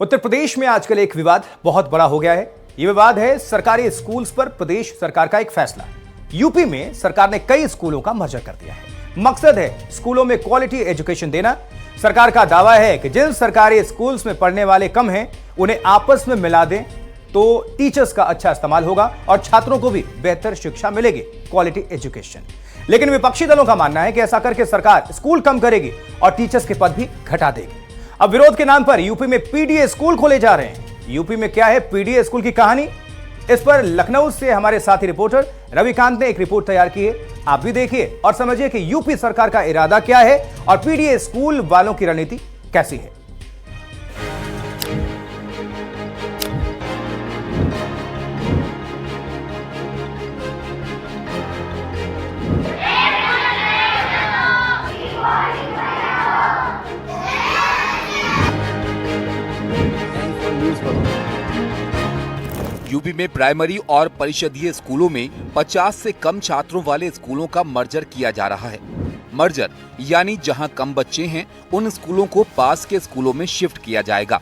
उत्तर प्रदेश में आजकल एक विवाद बहुत बड़ा हो गया है। यह विवाद है सरकारी स्कूल्स पर प्रदेश सरकार का एक फैसला। यूपी में सरकार ने कई स्कूलों का मर्जर कर दिया है। मकसद है स्कूलों में क्वालिटी एजुकेशन देना। सरकार का दावा है कि जिन सरकारी स्कूल्स में पढ़ने वाले कम हैं उन्हें आपस में मिला दें तो टीचर्स का अच्छा इस्तेमाल होगा और छात्रों को भी बेहतर शिक्षा मिलेगी, क्वालिटी एजुकेशन। लेकिन विपक्षी दलों का मानना है कि ऐसा करके सरकार स्कूल कम करेगी और टीचर्स के पद भी घटा देगी। अब विरोध के नाम पर यूपी में पीडीए स्कूल खोले जा रहे हैं। यूपी में क्या है पीडीए स्कूल की कहानी, इस पर लखनऊ से हमारे साथी रिपोर्टर रविकांत ने एक रिपोर्ट तैयार की है। आप भी देखिए और समझिए कि यूपी सरकार का इरादा क्या है और पीडीए स्कूल वालों की रणनीति कैसी है। यूपी में प्राइमरी और परिषदीय स्कूलों में 50 से कम छात्रों वाले स्कूलों का मर्जर किया जा रहा है। मर्जर यानी जहां कम बच्चे हैं उन स्कूलों को पास के स्कूलों में शिफ्ट किया जाएगा।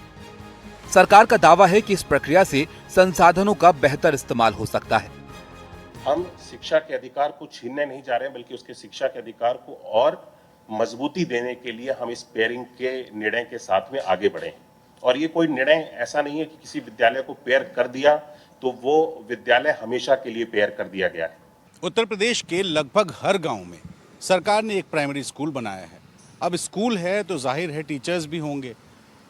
सरकार का दावा है कि इस प्रक्रिया से संसाधनों का बेहतर इस्तेमाल हो सकता है। हम शिक्षा के अधिकार को छीनने नहीं जा रहे हैं, बल्कि उसके शिक्षा के अधिकार को और मजबूती देने के लिए हम इस पेयरिंग के निर्णय के साथ में आगे बढ़े हैं। और ये कोई निर्णय ऐसा नहीं है कि किसी विद्यालय को पेयर कर दिया तो वो विद्यालय हमेशा के लिए पेयर कर दिया गया है। उत्तर प्रदेश के लगभग हर गांव में सरकार ने एक प्राइमरी स्कूल बनाया है। अब स्कूल है तो जाहिर है टीचर्स भी होंगे।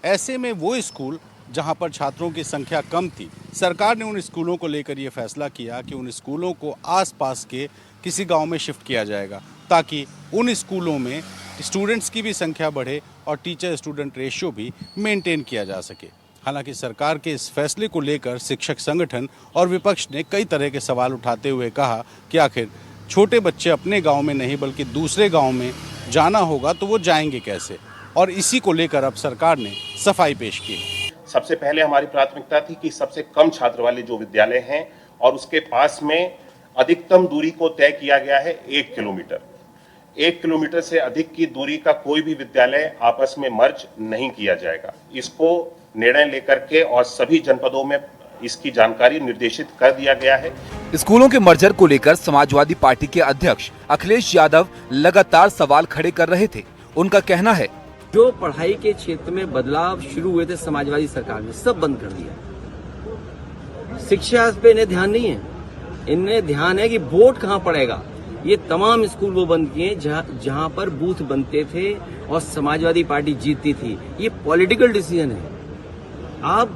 ऐसे में वो स्कूल जहां पर छात्रों की संख्या कम थी, सरकार ने उन स्कूलों को लेकर ये फैसला किया कि उन स्कूलों को आसपास के किसी गांव में शिफ्ट किया जाएगा ताकि उन स्कूलों में स्टूडेंट्स की भी संख्या बढ़े और टीचर स्टूडेंट रेशियो भी मेंटेन किया जा सके। हालांकि सरकार के इस फैसले को लेकर शिक्षक संगठन और विपक्ष ने कई तरह के सवाल उठाते हुए कहा कि आखिर छोटे बच्चे अपने गांव में नहीं बल्कि दूसरे गांव में जाना होगा तो वो जाएंगे कैसे, और इसी को लेकर अब सरकार ने सफाई पेश की। सबसे पहले हमारी प्राथमिकता थी कि सबसे कम छात्र वाले जो विद्यालय हैं और उसके पास में अधिकतम दूरी को तय किया गया है 1 किलोमीटर। 1 किलोमीटर से अधिक की दूरी का कोई भी विद्यालय आपस में मर्ज नहीं किया जाएगा। इसको निर्णय लेकर के और सभी जनपदों में इसकी जानकारी निर्देशित कर दिया गया है। स्कूलों के मर्जर को लेकर समाजवादी पार्टी के अध्यक्ष अखिलेश यादव लगातार सवाल खड़े कर रहे थे। उनका कहना है, जो पढ़ाई के क्षेत्र में बदलाव शुरू हुए थे समाजवादी सरकार ने सब बंद कर दिया। शिक्षा पे इन्हें ध्यान नहीं है, इन्हें ध्यान है कि वोट कहाँ पड़ेगा। ये तमाम स्कूल वो बंद किए जहाँ पर बूथ बनते थे और समाजवादी पार्टी जीतती थी। ये पॉलिटिकल डिसीजन है। आप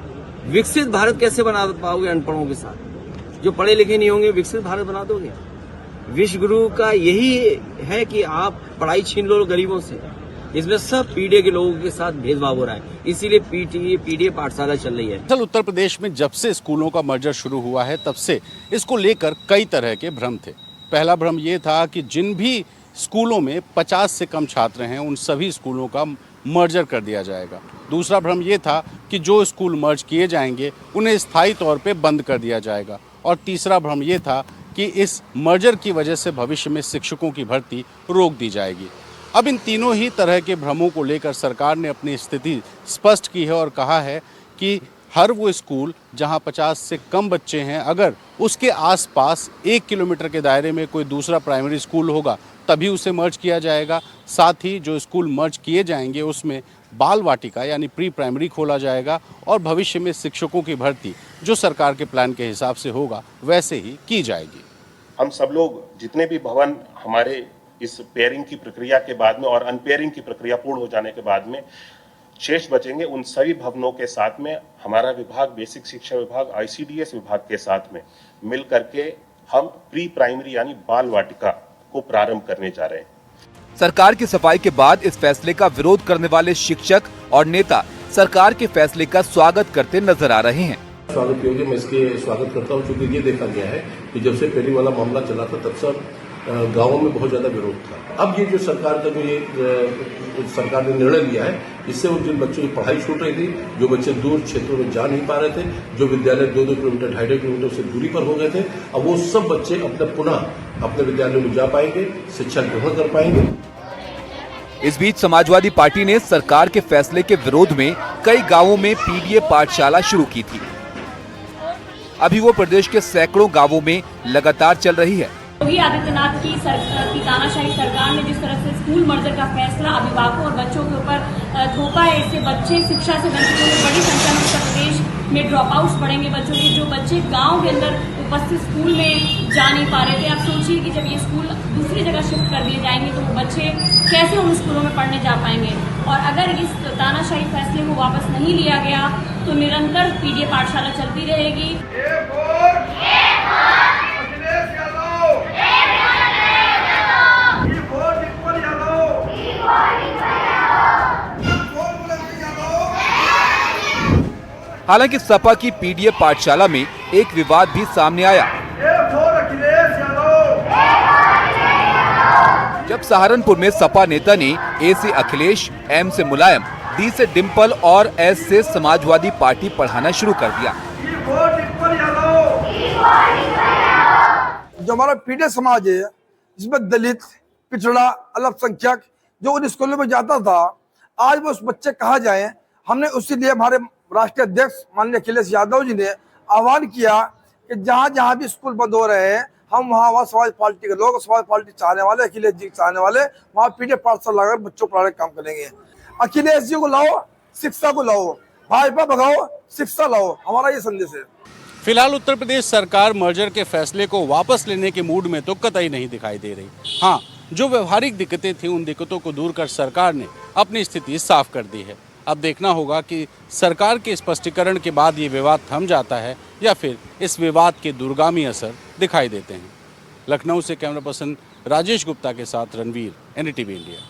विकसित भारत कैसे बना पाओगे अनपढ़ों के साथ? जो पढ़े लिखे नहीं होंगे विकसित भारत बना दोगे? विश्व गुरु का यही है कि आप पढ़ाई छीन लो गरीबों से। इसमें सब पीडीए के लोगों के साथ भेदभाव हो रहा है, इसीलिए पीडीए पाठशाला चल रही है। दरअसल उत्तर प्रदेश में जब से स्कूलों का मर्जर शुरू हुआ है तब से इसको लेकर कई तरह के भ्रम थे। पहला भ्रम ये था कि जिन भी स्कूलों में 50 से कम छात्र हैं उन सभी स्कूलों का मर्जर कर दिया जाएगा। दूसरा भ्रम ये था कि जो स्कूल मर्ज किए जाएंगे उन्हें स्थायी तौर पे बंद कर दिया जाएगा। और तीसरा भ्रम ये था कि इस मर्जर की वजह से भविष्य में शिक्षकों की भर्ती रोक दी जाएगी। अब इन तीनों ही तरह के भ्रमों को लेकर सरकार ने अपनी स्थिति स्पष्ट की है और कहा है कि हर वो स्कूल जहां 50 से कम बच्चे हैं, अगर उसके आसपास 1 किलोमीटर के दायरे में कोई दूसरा प्राइमरी स्कूल होगा तभी उसे मर्ज किया जाएगा। साथ ही जो स्कूल मर्ज किए जाएंगे उसमें बाल वाटिका यानी प्री प्राइमरी खोला जाएगा और भविष्य में शिक्षकों की भर्ती जो सरकार के प्लान के हिसाब से होगा वैसे ही की जाएगी। हम सब लोग जितने भी भवन हमारे इस पेयरिंग की प्रक्रिया के बाद में और अनपेयरिंग की प्रक्रिया पूर्ण हो जाने के बाद में शेष बचेंगे, उन सभी भवनों के साथ में हमारा विभाग, बेसिक शिक्षा विभाग, आईसीडीएस विभाग के साथ में मिल करके हम प्री प्राइमरी यानी बाल वाटिका को प्रारंभ करने जा रहे हैं। सरकार की सफाई के बाद इस फैसले का विरोध करने वाले शिक्षक और नेता सरकार के फैसले का स्वागत करते नजर आ रहे हैं। स्वागत योग्य मैं इसके स्वागत करता हूँ, क्योंकि ये देखा गया है कि जब से पेयरिंग वाला मामला चला था तब सब गांवों में बहुत ज्यादा विरोध था। अब ये जो सरकार का सरकार ने निर्णय लिया है, इससे वो जिन बच्चों की पढ़ाई छूट रही थी, जो बच्चे दूर क्षेत्रों में जा नहीं पा रहे थे, जो विद्यालय 2-2 किलोमीटर 2.5 किलोमीटर से दूरी पर हो गए थे, अब वो सब बच्चे पुनः अपने विद्यालयों में जा पाएंगे, शिक्षा ग्रहण कर पाएंगे। इस बीच समाजवादी पार्टी ने सरकार के फैसले के विरोध में कई गांवों में पीडीए पाठशाला शुरू की थी। अभी वो प्रदेश के सैकड़ों गांवों में लगातार चल रही है। योगी आदित्यनाथ की तानाशाही सरकार ने जिस तरह से स्कूल मर्जर का फैसला अभिभावकों और बच्चों के ऊपर थोपा है, इससे बच्चे शिक्षा से वंचित होंगे। बड़ी संख्या में उत्तर प्रदेश में ड्रॉप आउट्स बढ़ेंगे बच्चों के। जो बच्चे गांव के अंदर उपस्थित स्कूल में जा नहीं पा रहे थे, आप सोचिए कि जब ये स्कूल दूसरी जगह शिफ्ट कर दिए जाएंगे तो वो बच्चे कैसे उन स्कूलों में पढ़ने जा पाएंगे। और अगर इस तानाशाही फैसले को वापस नहीं लिया गया तो निरंतर पीडीए पाठशाला चलती रहेगी। हालांकि सपा की पीडीए पाठशाला में एक विवाद भी सामने आया। जब सहारनपुर में सपा नेता ने ए से अखिलेश, एम से मुलायम, डी से डिम्पल और एस से समाजवादी पार्टी पढ़ाना शुरू कर दिया। जो हमारा पीडीए समाज है, जिसमें दलित, पिछड़ा, अल्पसंख्यक जो उन स्कूलों में जाता था, आज वो उस बच्चे कहाँ जाए। हमने उसी लिए हमारे राष्ट्रीय अध्यक्ष माननीय अखिलेश यादव जी ने आह्वान किया कि जहाँ जहाँ भी स्कूल बंद हो रहे हैं, हम वहाँ समाज पार्टी के लोग, समाज पार्टी चाहने वाले, अखिलेश जी चाहने वाले वहाँ पीडीए पाठशाला लगाकर बच्चों को पढ़ाने का काम करेंगे। अखिलेश जी को लाओ, शिक्षा को लाओ, भाजपा भगाओ, शिक्षा लाओ, हमारा ये संदेश है। फिलहाल उत्तर प्रदेश सरकार मर्जर के फैसले को वापस लेने के मूड में तो कतई नहीं दिखाई दे रही। हाँ, जो व्यवहारिक दिक्कतें थी उन दिक्कतों को दूर कर सरकार ने अपनी स्थिति साफ कर दी है। अब देखना होगा कि सरकार के स्पष्टीकरण के बाद ये विवाद थम जाता है या फिर इस विवाद के दूरगामी असर दिखाई देते हैं। लखनऊ से कैमरा पर्सन राजेश गुप्ता के साथ रणवीर, NDTV इंडिया।